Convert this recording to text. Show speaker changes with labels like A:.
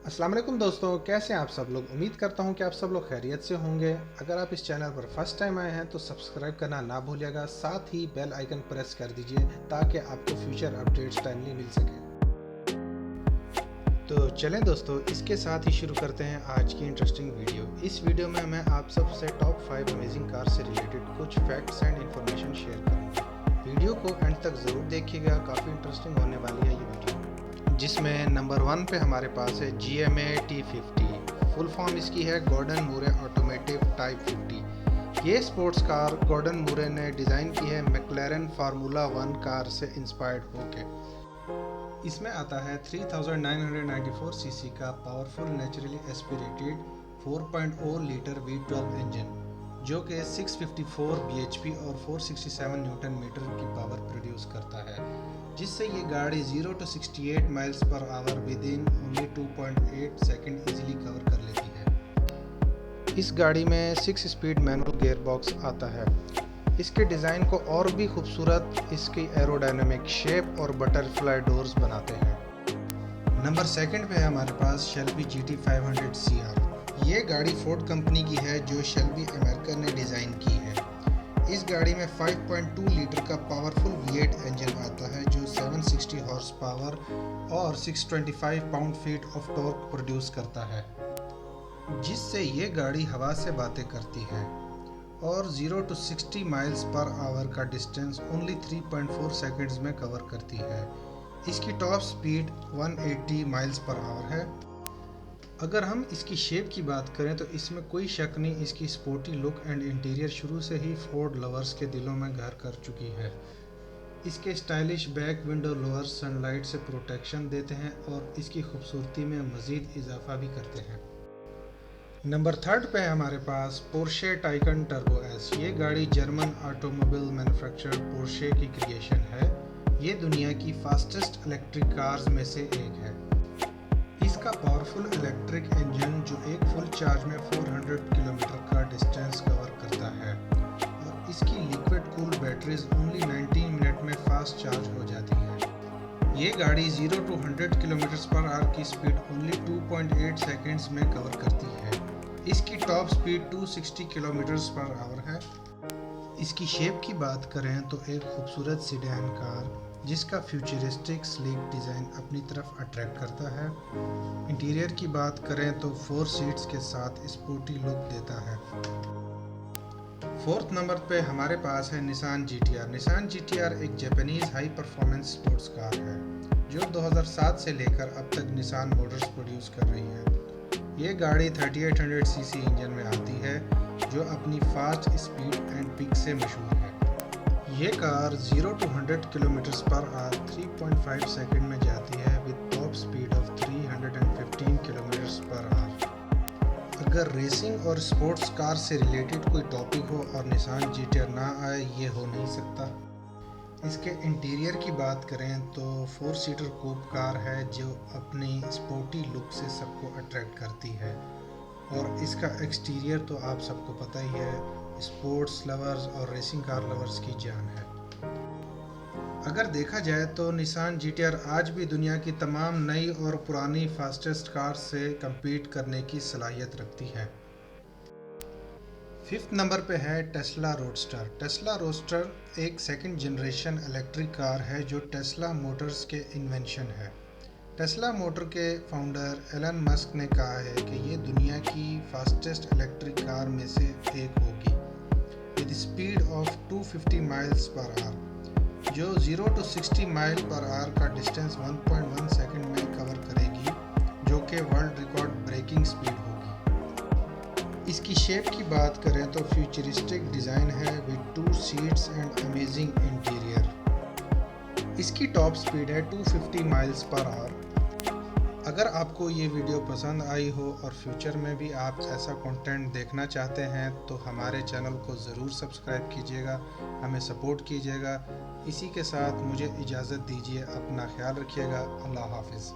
A: अस्सलाम वालेकुम दोस्तों, कैसे हैं आप सब लोग। उम्मीद करता हूं कि आप सब लोग खैरियत से होंगे। अगर आप इस चैनल पर फर्स्ट टाइम आए हैं तो सब्सक्राइब करना ना भूलिएगा, साथ ही बेल आइकन प्रेस कर दीजिए ताकि आपको फ्यूचर अपडेट्स टाइमली मिल सके। तो चलें दोस्तों, इसके साथ ही शुरू करते हैं आज की इंटरेस्टिंग वीडियो। इस वीडियो में मैं आप सबसे टॉप 5 अमेजिंग कार से रिलेटेड कुछ फैक्ट्स एंड इन्फॉर्मेशन शेयर करूँगा। वीडियो को एंड तक ज़रूर देखिएगा, काफ़ी इंटरेस्टिंग होने वाली है ये वीडियो। जिसमें नंबर 1 पे हमारे पास है GMA T50। फुल फॉर्म इसकी है गॉर्डन मूरे ऑटोमेटिव टाइप 50। ये स्पोर्ट्स कार गॉर्डन मूरे ने डिज़ाइन की है मैक्लेरन फार्मूला 1 कार से इंस्पायर्ड होकर। इसमें आता है 3994 सीसी का powerful naturally aspirated 4.0 litre V12 engine, जो कि 654 bhp और 467 न्यूटन मीटर की पावर प्रोड्यूस करता है, जिससे ये गाड़ी 0 to 68 miles per hour with in only 2.8 second easily cover कर लेती है। इस गाड़ी में 6 स्पीड मैनुअल गियर बॉक्स आता है। इसके डिज़ाइन को और भी खूबसूरत इसकी एरोडायनामिक शेप और बटरफ्लाई डोर्स बनाते हैं। नंबर 2 पे है हमारे पास शेल्बी GT 500 CR। ये गाड़ी फोर्ड कंपनी की है जो शेल्बी अमेरिका ने डिज़ाइन की है। इस गाड़ी में 5.2 लीटर का पावरफुल V8 इंजन आता है जो 760 हॉर्स पावर और 625 pound feet of torque produce करता है, जिससे ये गाड़ी हवा से बातें करती है और 0 to 60 माइल्स पर आवर का डिस्टेंस ओनली 3.4 सेकंड्स में कवर करती है। इसकी top speed 180 miles per hour है। अगर हम इसकी शेप की बात करें तो इसमें कोई शक नहीं, इसकी स्पोर्टी लुक एंड इंटीरियर शुरू से ही फोर्ड लवर्स के दिलों में घर कर चुकी है। इसके stylish back window lowers sunlight से प्रोटेक्शन देते हैं और इसकी खूबसूरती में मज़ीद इजाफा भी करते हैं। नंबर 3 पे है हमारे पास पोर्शे टाइकन टर्बो एस। ये गाड़ी जर्मन ऑटोमोबाइल मैन्युफैक्चरर पोर्शे की क्रिएशन है। ये दुनिया की फास्टेस्ट इलेक्ट्रिक कार्स में से एक है। इसका पावरफुल इलेक्ट्रिक इंजन जो एक फुल चार्ज में 400 किलोमीटर का डिस्टेंस कवर करता है और इसकी liquid cool batteries only 19 minute में फास्ट चार्ज हो जाती है। ये गाड़ी 0 to 100 किलोमीटर पर आवर की स्पीड ओनली 2.8 सेकंड्स में कवर करती है। इसकी top speed 260 kilometre per hour है। इसकी शेप की बात करें तो एक खूबसूरत सेडान कार जिसका फ्यूचरिस्टिक स्लीक डिज़ाइन अपनी तरफ अट्रैक्ट करता है। इंटीरियर की बात करें तो 4 सीट्स के साथ स्पोर्टी लुक देता है। 4th नंबर पे हमारे पास है निसान GTR। निसान GTR एक Japanese high performance sports car है जो 2007 से लेकर अब तक निसान मोटर्स प्रोड्यूस कर रही है। ये गाड़ी 3800 सीसी इंजन में आती है जो अपनी फास्ट स्पीड एंड पिक से मशहूर है। ये car 0 to 100 kilometre per hour 3.5 second में जाती है with top speed of 315 kilometre per hour. अगर रेसिंग और स्पोर्ट्स कार से रिलेटेड कोई टॉपिक हो और निसान GTR ना आए, ये हो नहीं सकता। इसके इंटीरियर की बात करें तो 4 सीटर कूप कार है जो अपनी स्पोर्टी लुक से सबको अट्रैक्ट करती है और इसका एक्सटीरियर तो आप सबको पता ही है, स्पोर्ट्स लवर्स और रेसिंग कार लवर्स की जान है। अगर देखा जाए तो निसान GTR आज भी दुनिया की तमाम नई और पुरानी फास्टेस्ट कार से compete करने की सलाहियत रखती है। 5th नंबर पे है टेस्ला रोडस्टर। टेस्ला रोडस्टर एक सेकंड जनरेशन इलेक्ट्रिक कार है जो टेस्ला मोटर्स के इन्वेंशन है। टेस्ला मोटर के फाउंडर एलन मस्क ने कहा है कि ये दुनिया की फास्टेस्ट इलेक्ट्रिक कार में से एक होगी with speed of 250 miles per hour, जो 0 to 60 माइल पर आवर का डिस्टेंस 1.1 सेकंड में कवर करेगी, जो कि वर्ल्ड रिकॉर्ड ब्रेकिंग स्पीड होगी। इसकी शेप की बात करें तो फ्यूचरिस्टिक डिज़ाइन है with 2 seats and amazing interior. इसकी टॉप स्पीड है 250 माइल्स पर आवर। अगर आपको ये वीडियो पसंद आई हो और फ्यूचर में भी आप ऐसा कंटेंट देखना चाहते हैं तो हमारे चैनल को ज़रूर सब्सक्राइब कीजिएगा, हमें सपोर्ट कीजिएगा। इसी के साथ मुझे इजाज़त दीजिए, अपना ख्याल रखिएगा। अल्लाह हाफ़िज़।